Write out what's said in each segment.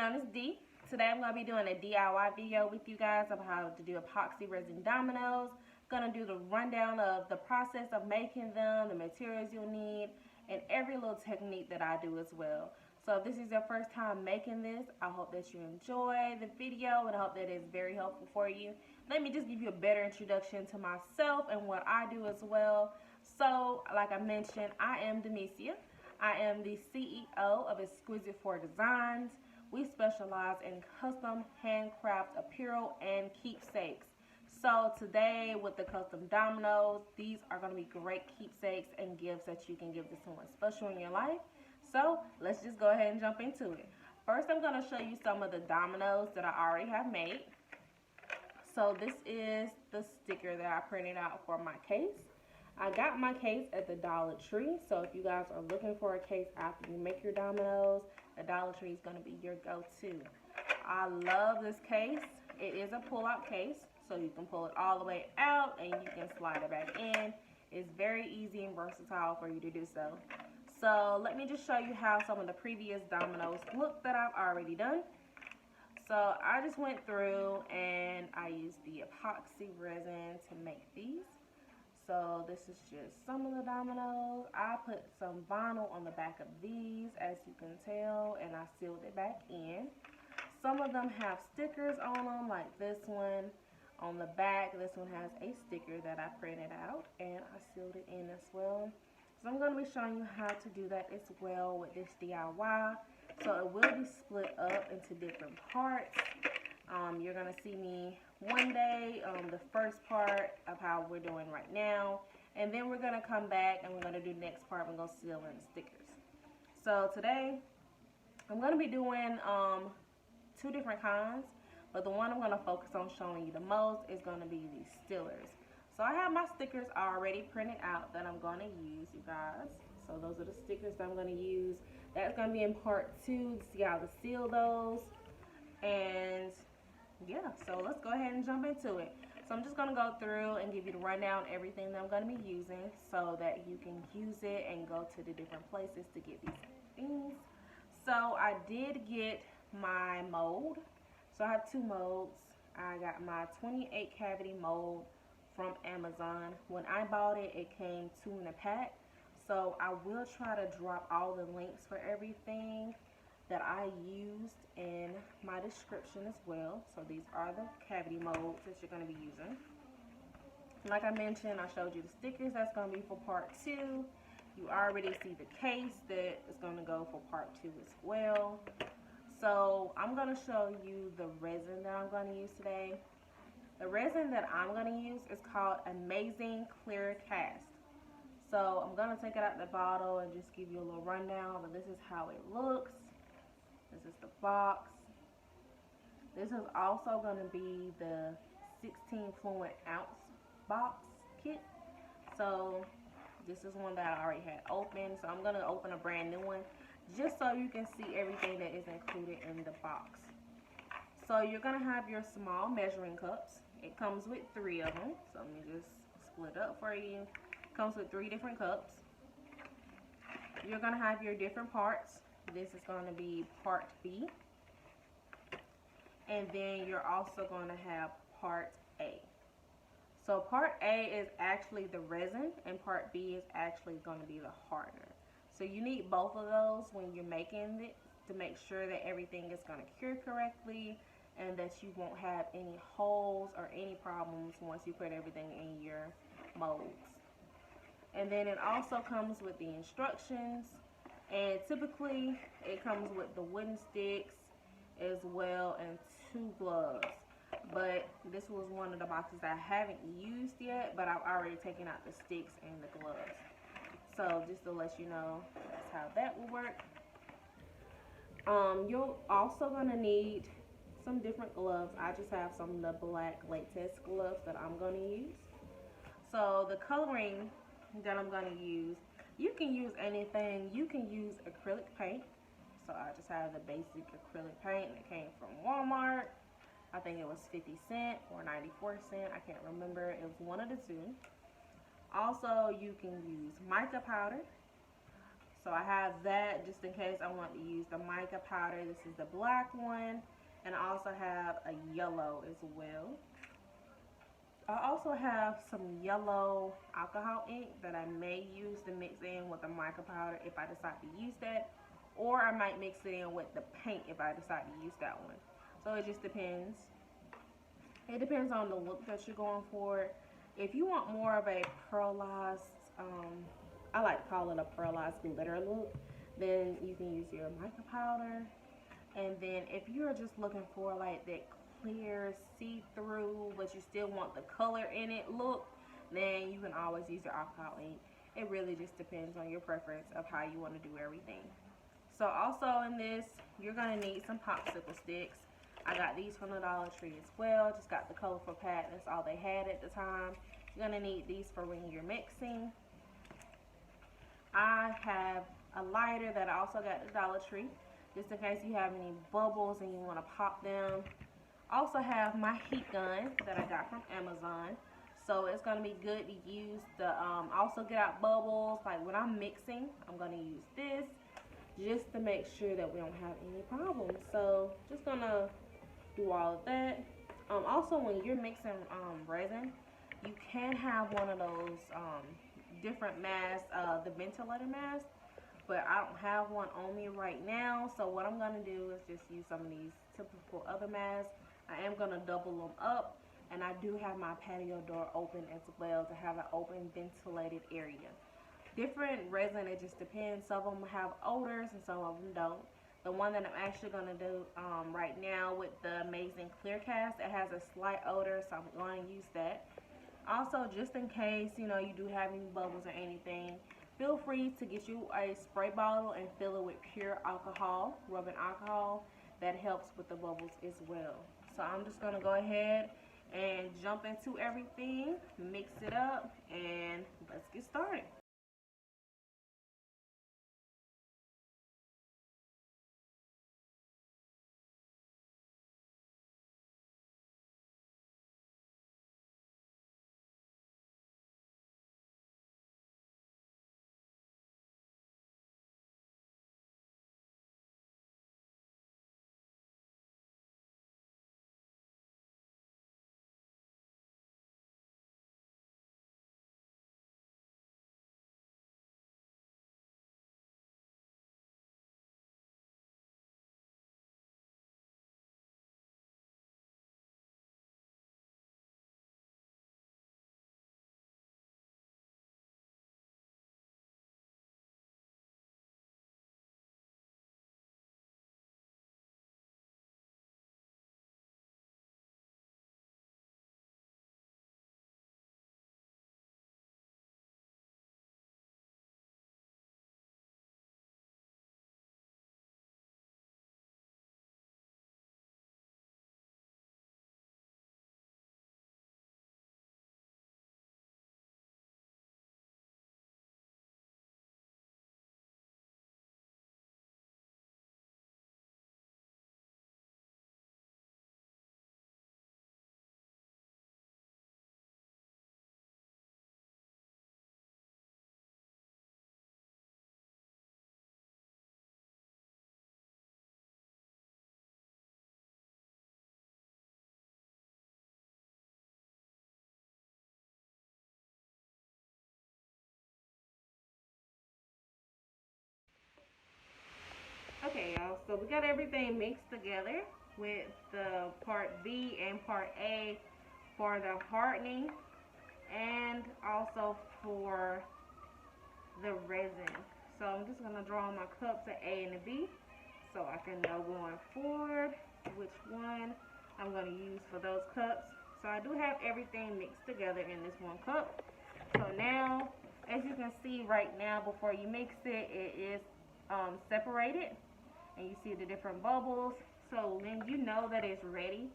known as D. Today I'm going to be doing a DIY video with you guys of how to do epoxy resin dominoes. Going to do the rundown of the process of making them, the materials you'll need, and every little technique that I do as well. So if this is your first time making this, I hope that you enjoy the video and I hope that it's very helpful for you. Let me just give you a better introduction to myself and what I do as well. So like I mentioned, I am Demesia. I am the CEO of Exquisite for Designs. We specialize in custom handcraft apparel and keepsakes. So today with the custom dominoes, these are going to be great keepsakes and gifts that you can give to someone special in your life. So let's just go ahead and jump into it. First, I'm going to show you some of the dominoes that I already have made. So this is the sticker that I printed out for my case. I got my case at the Dollar Tree, so if you guys are looking for a case after you make your dominoes, the Dollar Tree is going to be your go-to. I love this case. It is a pull-out case, so you can pull it all the way out and you can slide it back in. It's very easy and versatile for you to do so. So let me just show you how some of the previous dominoes look that I've already done. So I just went through and I used the epoxy resin to make these. So this is just some of the dominoes. I put some vinyl on the back of these, as you can tell, and I sealed it back in. Some of them have stickers on them, like this one. On the back, this one has a sticker that I printed out, and I sealed it in as well. So I'm going to be showing you how to do that as well with this DIY. So it will be split up into different parts. You're going to see me one day, the first part of how we're doing right now, and then we're going to come back and we're going to do the next part. We're going to seal in the stickers. So today I'm going to be doing two different kinds, but the one I'm going to focus on showing you the most is going to be these stillers. So I have my stickers already printed out that I'm going to use, you guys. So those are the stickers that I'm going to use. That's going to be in part 2 to see how to seal those. And yeah, so let's go ahead and jump into it. So I'm just going to go through and give you the rundown of everything that I'm going to be using so that you can use it and go to the different places to get these things. So I did get my mold. So I have two molds. I got my 28 cavity mold from Amazon. When I bought it, it came 2 in a pack. So I will try to drop all the links for everything that I used in my description as well. So these are the cavity molds that you're going to be using. Like I mentioned, I showed you the stickers. That's going to be for part 2. You already see the case that is going to go for part 2 as well. So I'm going to show you the resin that I'm going to use today. The resin that I'm going to use is called Amazing Clear Cast. So I'm going to take it out the bottle and just give you a little rundown, but this is how it looks. This is the box. This is also going to be the 16 fluid ounce box kit. So this is one that I already had open. So I'm going to open a brand new one just so you can see everything that is included in the box. So you're going to have your small measuring cups. It comes with 3 of them. So let me just split up for you. It comes with 3 different cups. You're going to have your different parts. This is going to be part B. And then you're also going to have part A. So part A is actually the resin and part B is actually going to be the hardener. So you need both of those when you're making it to make sure that everything is going to cure correctly and that you won't have any holes or any problems once you put everything in your molds. And then it also comes with the instructions. And typically, it comes with the wooden sticks as well and 2 gloves. But this was one of the boxes I haven't used yet, but I've already taken out the sticks and the gloves. So just to let you know, that's how that will work. You're also going to need some different gloves. I just have some of the black latex gloves that I'm going to use. So the coloring that I'm going to use, you can use anything. You can use acrylic paint. So I just have the basic acrylic paint that came from Walmart. I think it was 50 cents or 94 cents. I can't remember. It was one of the two. Also, you can use mica powder. So I have that just in case I want to use the mica powder. This is the black one, and I also have a yellow as well. I also have some yellow alcohol ink that I may use to mix in with the mica powder if I decide to use that, or I might mix it in with the paint if I decide to use that one. So it just depends. It depends on the look that you're going for. If you want more of a pearlized, I like to call it a pearlized glitter look, then you can use your mica powder. And then if you're just looking for like that clear, see-through, but you still want the color in it look, then you can always use your alcohol ink. It really just depends on your preference of how you want to do everything. So also in this, you're going to need some popsicle sticks. I got these from the Dollar Tree as well. Just got the colorful pack. That's all they had at the time. You're going to need these for when you're mixing. I have a lighter that I also got at the Dollar Tree, just in case you have any bubbles and you want to pop them. Also have my heat gun that I got from Amazon. So it's going to be good to use to also get out bubbles. Like when I'm mixing, I'm going to use this just to make sure that we don't have any problems. So just going to do all of that. Also when you're mixing resin, you can have one of those different masks, the ventilator mask, but I don't have one on me right now. So what I'm going to do is just use some of these typical other masks. I am going to double them up, and I do have my patio door open as well to have an open ventilated area. Different resin, it just depends. Some of them have odors and some of them don't. The one that I'm actually going to do right now with the Amazing Clear Cast, it has a slight odor, so I'm going to use that. Also, just in case, you know, you do have any bubbles or anything, feel free to get you a spray bottle and fill it with pure alcohol, rubbing alcohol. That helps with the bubbles as well. So I'm just going to go ahead and jump into everything, mix it up, and let's get started. Okay, y'all, so we got everything mixed together with the part B and part A for the hardening and also for the resin. So I'm just going to draw my cups at A and B so I can know going forward which one I'm going to use for those cups. So I do have everything mixed together in this one cup. So now, as you can see right now, before you mix it, it is separated. And you see the different bubbles. So then you know that it's ready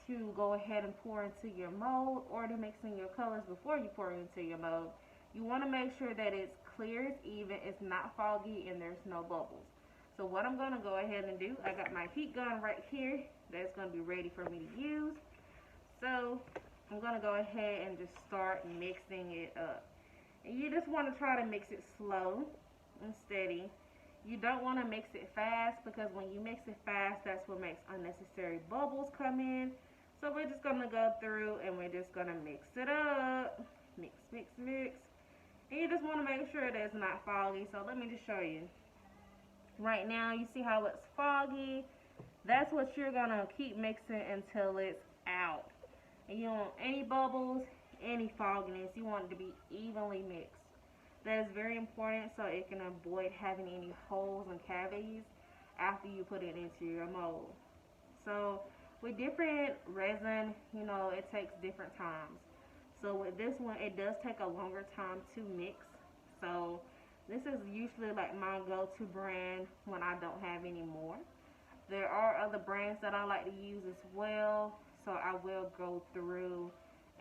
to go ahead and pour into your mold or to mix in your colors before you pour into your mold. You want to make sure that it's clear, it's even, it's not foggy, and there's no bubbles. So what I'm going to go ahead and do, I got my heat gun right here that's going to be ready for me to use. So I'm going to go ahead and just start mixing it up. And you just want to try to mix it slow. and steady. You don't want to mix it fast because when you mix it fast, that's what makes unnecessary bubbles come in. So we're just going to go through and we're just going to mix it up. Mix, mix, mix. And you just want to make sure that it's not foggy. So let me just show you. Right now, you see how it's foggy? That's what you're going to keep mixing until it's out. And you don't want any bubbles, any fogginess. You want it to be evenly mixed. That is very important so it can avoid having any holes and cavities after you put it into your mold. So with different resin, you know, it takes different times. So with this one, it does take a longer time to mix. So this is usually like my go-to brand when I don't have any more. There are other brands that I like to use as well. So I will go through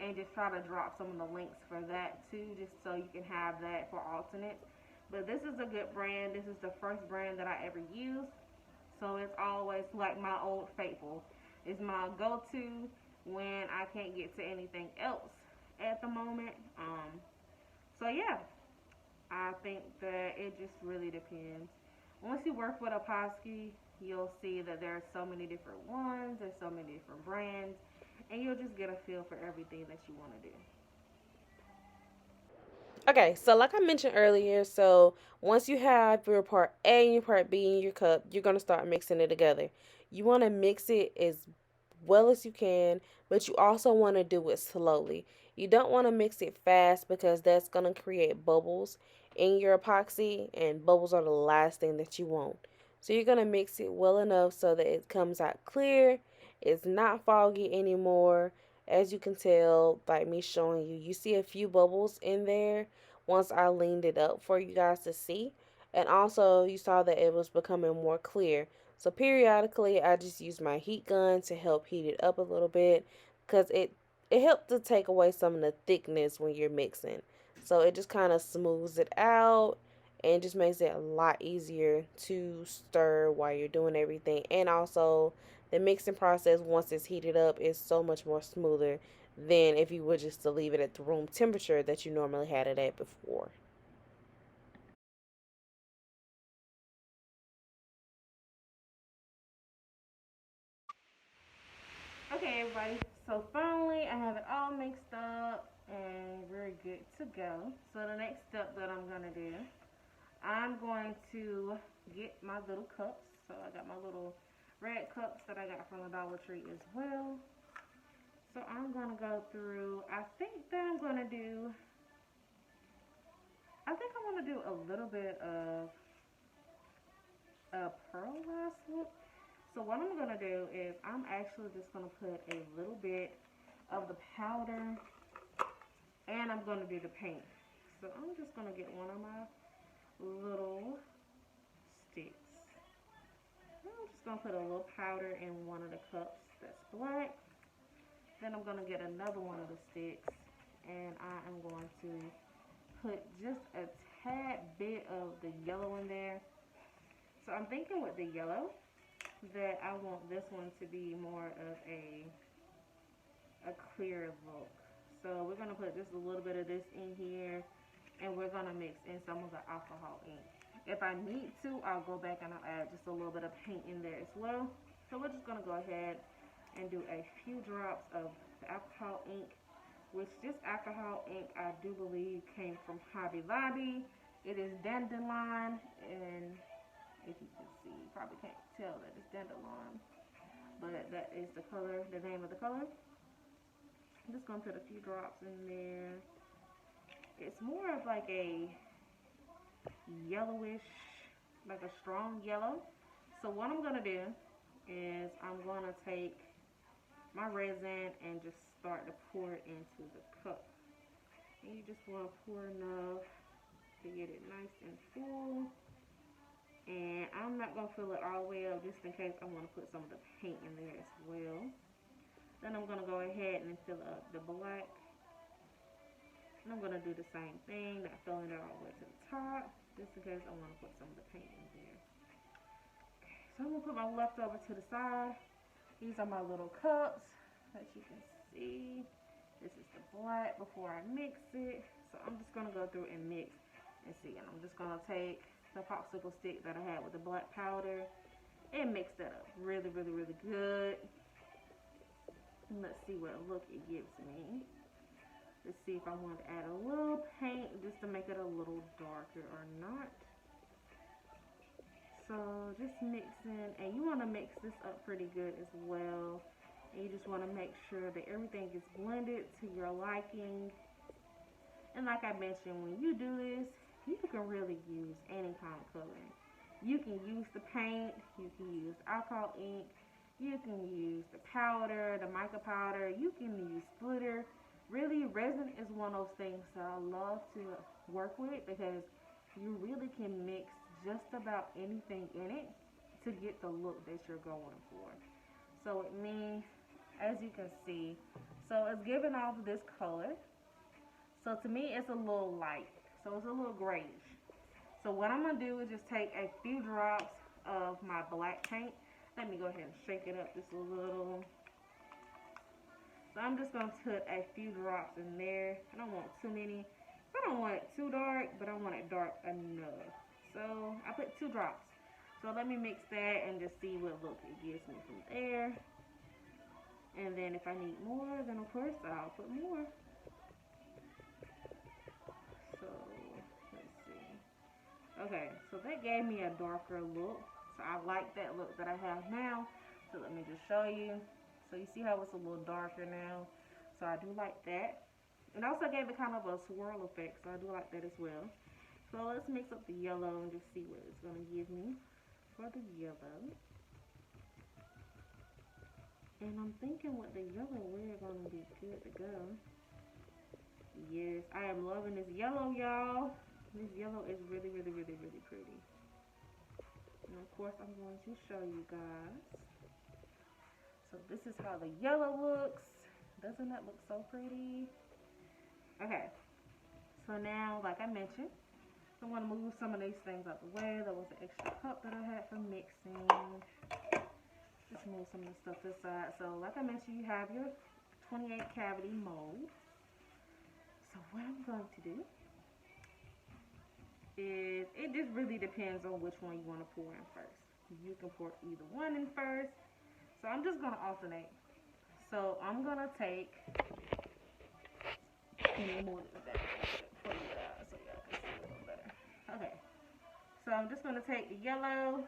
and just try to drop some of the links for that too, just so you can have that for alternates. But this is a good brand. This is the first brand that I ever used. So it's always like my old faithful. It's my go-to when I can't get to anything else at the moment. So yeah, I think that it just really depends. Once you work with epoxy, you'll see that there are so many different ones, there's so many different brands, and you'll just get a feel for everything that you want to do. Okay, so like I mentioned earlier, so once you have your part A and your part B in your cup, you're going to start mixing it together. You want to mix it as well as you can, but you also want to do it slowly. You don't want to mix it fast because that's going to create bubbles in your epoxy, and bubbles are the last thing that you want. So you're going to mix it well enough so that it comes out clear, it's not foggy anymore. As you can tell by me showing you, you see a few bubbles in there once I leaned it up for you guys to see. And also, you saw that it was becoming more clear. So periodically, I just use my heat gun to help heat it up a little bit because it helps to take away some of the thickness when you're mixing. So it just kind of smooths it out and just makes it a lot easier to stir while you're doing everything. And also, the mixing process once it's heated up is so much more smoother than if you were just to leave it at the room temperature that you normally had it at before. Okay, everybody. So finally, I have it all mixed up and we're good to go. So the next step that I'm gonna do, I'm going to get my little cups. So I got my little red cups that I got from the Dollar Tree as well. So I'm gonna go through. I think I want to do a little bit of a pearl glass look. So what I'm gonna do is I'm actually just gonna put a little bit of the powder and I'm gonna do the paint. So I'm just gonna get one of my little sticks. I'm just gonna put a little powder in one of the cups that's black. Then I'm gonna get another one of the sticks and I am going to put just a tad bit of the yellow in there. So I'm thinking with the yellow that I want this one to be more of a clear look. So we're gonna put just a little bit of this in here and we're gonna mix in some of the alcohol ink. If I need to, I'll go back and I'll add just a little bit of paint in there as well. So we're just gonna go ahead and do a few drops of the alcohol ink, which this alcohol ink I do believe came from Hobby Lobby. It is dandelion, and if you can see, you probably can't tell that it's dandelion, but that is the color, the name of the color. I'm just gonna put a few drops in there. It's more of like a yellowish, like a strong yellow. So what I'm gonna do is I'm gonna take my resin and just start to pour it into the cup. And you just want to pour enough to get it nice and full. And I'm not going to fill it all the way up just in case I want to put some of the paint in there as well. Then I'm going to go ahead and fill up the black. And I'm going to do the same thing, not filling it all the way to the top, just in case I want to put some of the paint in there. So I'm going to put my leftover to the side. These are my little cups, as you can see. This is the black before I mix it. So I'm just going to go through and mix and see. And I'm just going to take the popsicle stick that I had with the black powder. It mixed that up really, really, really good. Let's see what look it gives me. Let's see if I want to add a little paint just to make it a little darker or not. So just mixing, and you want to mix this up pretty good as well. And you just want to make sure that everything is blended to your liking. And like I mentioned, when you do this, you can really use any kind of coloring. You can use the paint, you can use alcohol ink, you can use the powder, the mica powder, you can use glitter. Really, resin is one of those things that I love to work with because you really can mix just about anything in it to get the look that you're going for. So with me, as you can see, so it's giving off this color. So to me, it's a little light. So it's a little grayish. So what I'm going to do is just take a few drops of my black paint. Let me go ahead and shake it up just a little. So I'm just going to put a few drops in there. I don't want too many. I don't want it too dark, but I want it dark enough. So I put 2 drops. So let me mix that and just see what look it gives me from there. And then if I need more, then of course I'll put more. So let's see. Okay, so that gave me a darker look. So I like that look that I have now. So let me just show you. So you see how it's a little darker now. So I do like that. And also gave it kind of a swirl effect. So I do like that as well. So let's mix up the yellow and just see what it's going to give me for the yellow. And I'm thinking with the yellow, we're going to be good to go. Yes, I am loving this yellow, y'all. This yellow is really, really, really, really pretty. And of course, I'm going to show you guys. So this is how the yellow looks. Doesn't that look so pretty? Okay. So now, like I mentioned, I'm going to move some of these things out the way. There was an extra cup that I had for mixing. Just move some of the stuff this side. So like I mentioned, you have your 28 cavity mold. So what I'm going to do is, it just really depends on which one you want to pour in first. You can pour either one in first. So I'm just going to alternate. So I'm going to take more than that for you guys so y'all can see a little better. Okay. So I'm just going to take the yellow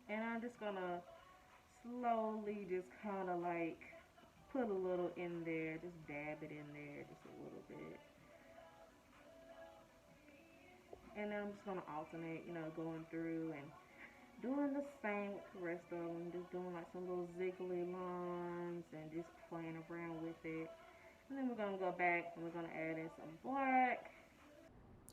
and I'm just going to slowly just kind of like put a little in there. Just dab it in there just a little bit. And then I'm just going to alternate, you know, going through and doing the same with the rest of them. Just doing like some little ziggly lines and just playing around with it. And then we're going to go back and we're going to add in some black.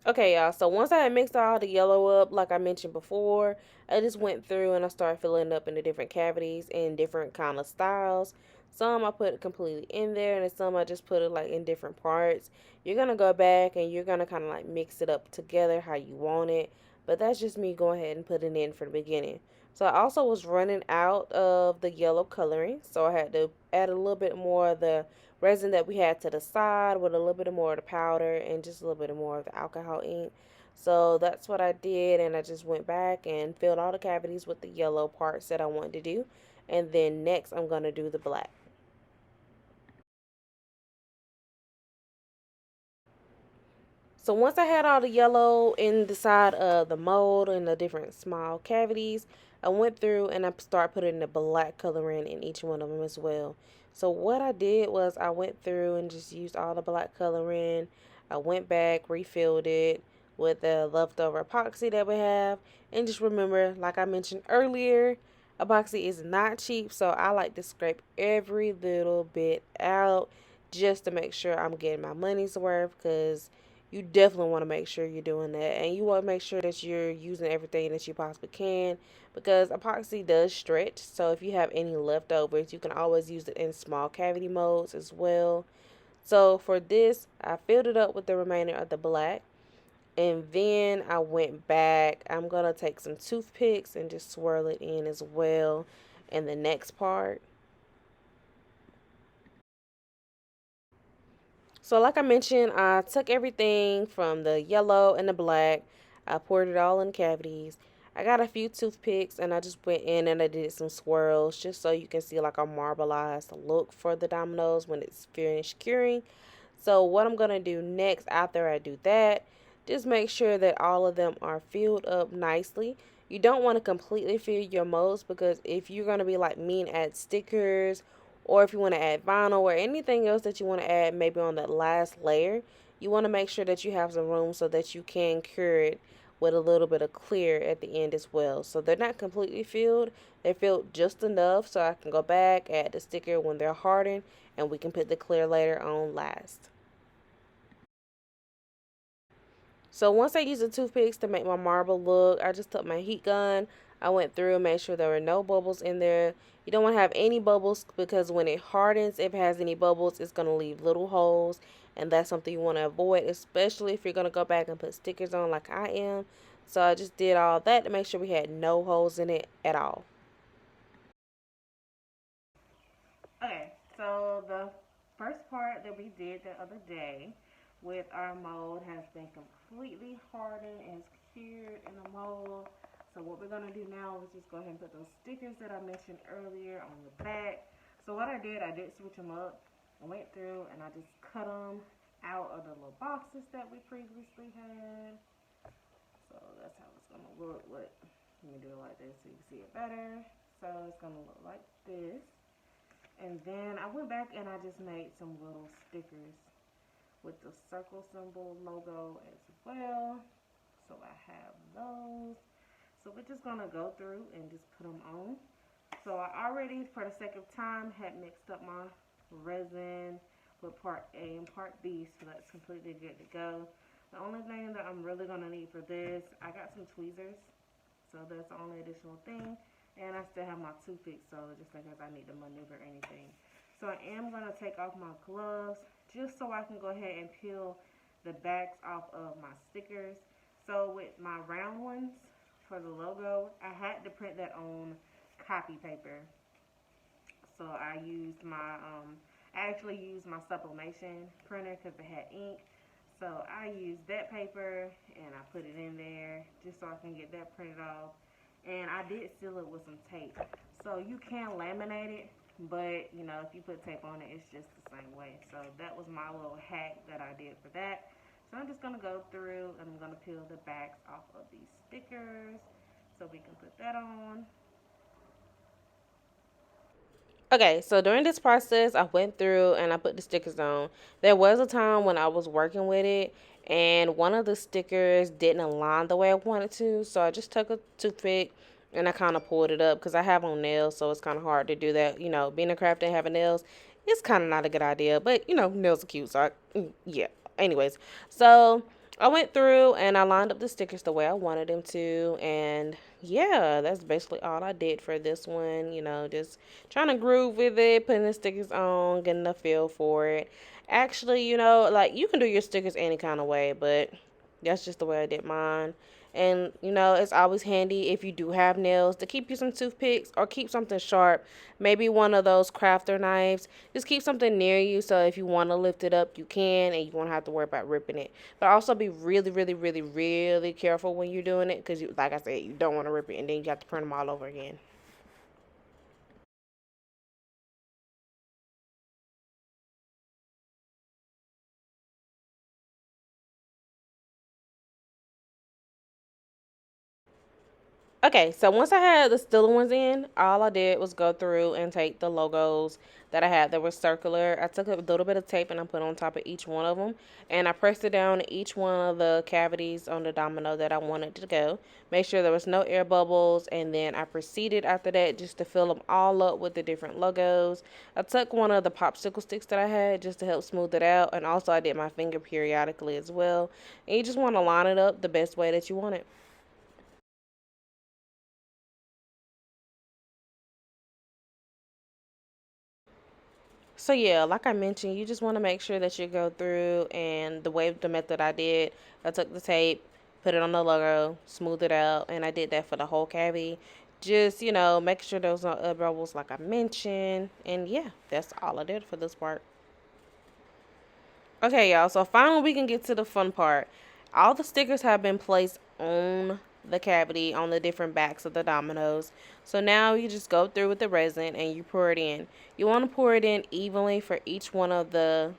Okay, y'all, so once I had mixed all the yellow up, like I mentioned before, I just went through and I started filling it up into different cavities in different kind of styles. Some I put completely in there, and some I just put it like in different parts. You're going to go back and you're going to kind of like mix it up together how you want it. But that's just me going ahead and putting it in for the beginning. So I also was running out of the yellow coloring, so I had to add a little bit more of the resin that we had to the side with a little bit more of the powder and just a little bit more of the alcohol ink. So that's what I did, and I just went back and filled all the cavities with the yellow parts that I wanted to do. And then next I'm going to do the black. So once I had all the yellow in the side of the mold and the different small cavities, I went through and I started putting the black coloring in each one of them as well. So what I did was I went through and just used all the black coloring. I went back, refilled it with the leftover epoxy that we have. And just remember, like I mentioned earlier, epoxy is not cheap, so I like to scrape every little bit out just to make sure I'm getting my money's worth, because you definitely want to make sure you're doing that, and you want to make sure that you're using everything that you possibly can, because epoxy does stretch. So if you have any leftovers, you can always use it in small cavity molds as well. So for this, I filled it up with the remainder of the black, and then I went back. I'm gonna take some toothpicks and just swirl it in as well in the next part. So like I mentioned, I took everything from the yellow and the black. I poured it all in cavities. I got a few toothpicks and I just went in and I did some swirls just so you can see like a marbleized look for the dominoes when it's finished curing. So what I'm going to do next after I do that, just make sure that all of them are filled up nicely. You don't want to completely fill your molds because if you're going to be like me and add stickers, or if you want to add vinyl or anything else that you want to add maybe on that last layer, you want to make sure that you have some room so that you can cure it with a little bit of clear at the end as well. So they're not completely filled. They're filled just enough so I can go back, add the sticker when they're hardened, and we can put the clear layer on last. So once I used the toothpicks to make my marble look, I just took my heat gun. I went through and made sure there were no bubbles in there. You don't want to have any bubbles because when it hardens, if it has any bubbles, it's going to leave little holes. And that's something you want to avoid, especially if you're going to go back and put stickers on like I am. So I just did all that to make sure we had no holes in it at all. Okay, so the first part that we did the other day with our mold has been completely hardened and cured in the mold. So what we're going to do now is just go ahead and put those stickers that I mentioned earlier on the back. So what I did switch them up. I went through and I just cut them out of the little boxes that we previously had. So that's how it's going to look. Let me do it like this so you can see it better. So it's going to look like this. And then I went back and I just made some little stickers with the circle symbol logo as well. So I have those. So we're just going to go through and just put them on. So I already, for the sake of time, had mixed up my resin with part A and part B. So that's completely good to go. The only thing that I'm really going to need for this, I got some tweezers. So that's the only additional thing. And I still have my toothpicks, so just in case I need to maneuver anything. So I am going to take off my gloves just so I can go ahead and peel the backs off of my stickers. So with my round ones for the logo, I had to print that on copy paper. So I used my, I actually used my sublimation printer because it had ink. So I used that paper and I put it in there just so I can get that printed off. And I did seal it with some tape. So you can laminate it, but you know, if you put tape on it, it's just the same way. So that was my little hack that I did for that. So I'm just going to go through and I'm going to peel the backs off of these stickers so we can put that on. Okay, so during this process, I went through and I put the stickers on. There was a time when I was working with it and one of the stickers didn't align the way I wanted to. So I just took a toothpick and I kind of pulled it up because I have on nails, so it's kind of hard to do that. You know, being a crafter and having nails, it's kind of not a good idea, but you know, nails are cute. So yeah. Anyways, so I went through and I lined up the stickers the way I wanted them to, and yeah, that's basically all I did for this one. You know, just trying to groove with it, putting the stickers on, getting a feel for it. Actually, you know, like you can do your stickers any kind of way, but that's just the way I did mine. And you know, it's always handy if you do have nails to keep you some toothpicks or keep something sharp. Maybe one of those crafter knives. Just keep something near you so if you want to lift it up, you can, and you won't have to worry about ripping it. But also be really, really, really, really careful when you're doing it because, you, like I said, you don't want to rip it and then you have to print them all over again. Okay, so once I had the stiller ones in, all I did was go through and take the logos that I had that were circular. I took a little bit of tape and I put on top of each one of them. And I pressed it down each one of the cavities on the domino that I wanted to go. Make sure there was no air bubbles. And then I proceeded after that just to fill them all up with the different logos. I took one of the popsicle sticks that I had just to help smooth it out. And also I did my finger periodically as well. And you just want to line it up the best way that you want it. So yeah, like I mentioned, you just want to make sure that you go through and the method I did, I took the tape, put it on the logo, smooth it out, and I did that for the whole cavity. Just, you know, make sure there was no bubbles like I mentioned. And yeah, that's all I did for this part. Okay, y'all, so finally we can get to the fun part. All the stickers have been placed on the cavity on the different backs of the dominoes. So now you just go through with the resin and you pour it in. You want to pour it in evenly for each one of the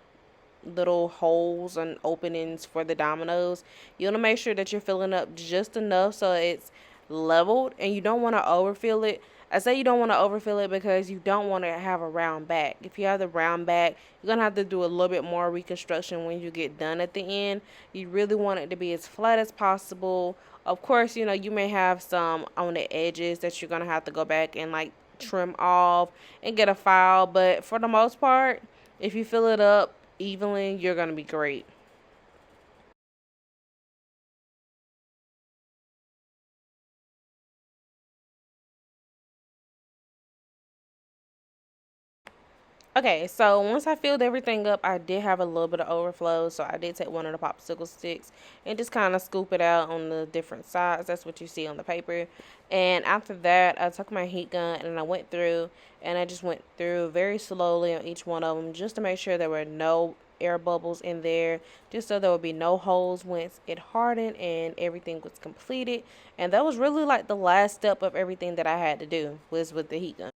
little holes and openings for the dominoes. You want to make sure that you're filling up just enough so it's leveled, and you don't want to overfill it. I say you don't want to overfill it because you don't want to have a round back. If you have the round back, you're going to have to do a little bit more reconstruction when you get done at the end. You really want it to be as flat as possible. Of course, you know, you may have some on the edges that you're going to have to go back and like trim off and get a file, but for the most part, if you fill it up evenly, you're going to be great. Okay, so once I filled everything up, I did have a little bit of overflow, so I did take one of the popsicle sticks and just kind of scoop it out on the different sides. That's what you see on the paper. And after that, I took my heat gun and I went through, and I just went through very slowly on each one of them just to make sure there were no air bubbles in there, just so there would be no holes once it hardened and everything was completed. And that was really like the last step of everything that I had to do was with the heat gun.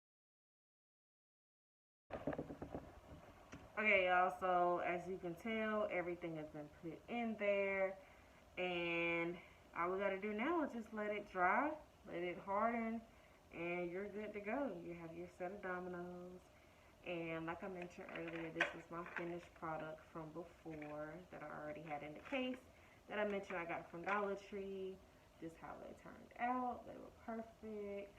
Okay, y'all, so as you can tell, everything has been put in there, and all we gotta do now is just let it dry, let it harden, and you're good to go. You have your set of dominoes, and like I mentioned earlier, this is my finished product from before that I already had in the case that I mentioned I got from Dollar Tree. Just how they turned out. They were perfect.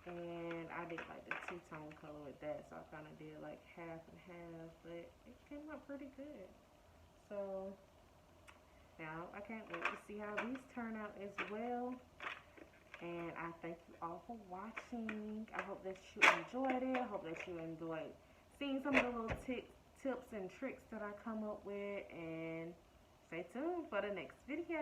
And I did like the two-tone color with that, so I kind of did like half and half, but it came out pretty good. So now I can't wait to see how these turn out as well. And I thank you all for watching. I hope that you enjoyed it. I hope that you enjoyed seeing some of the little tips and tricks that I come up with. And stay tuned for the next video.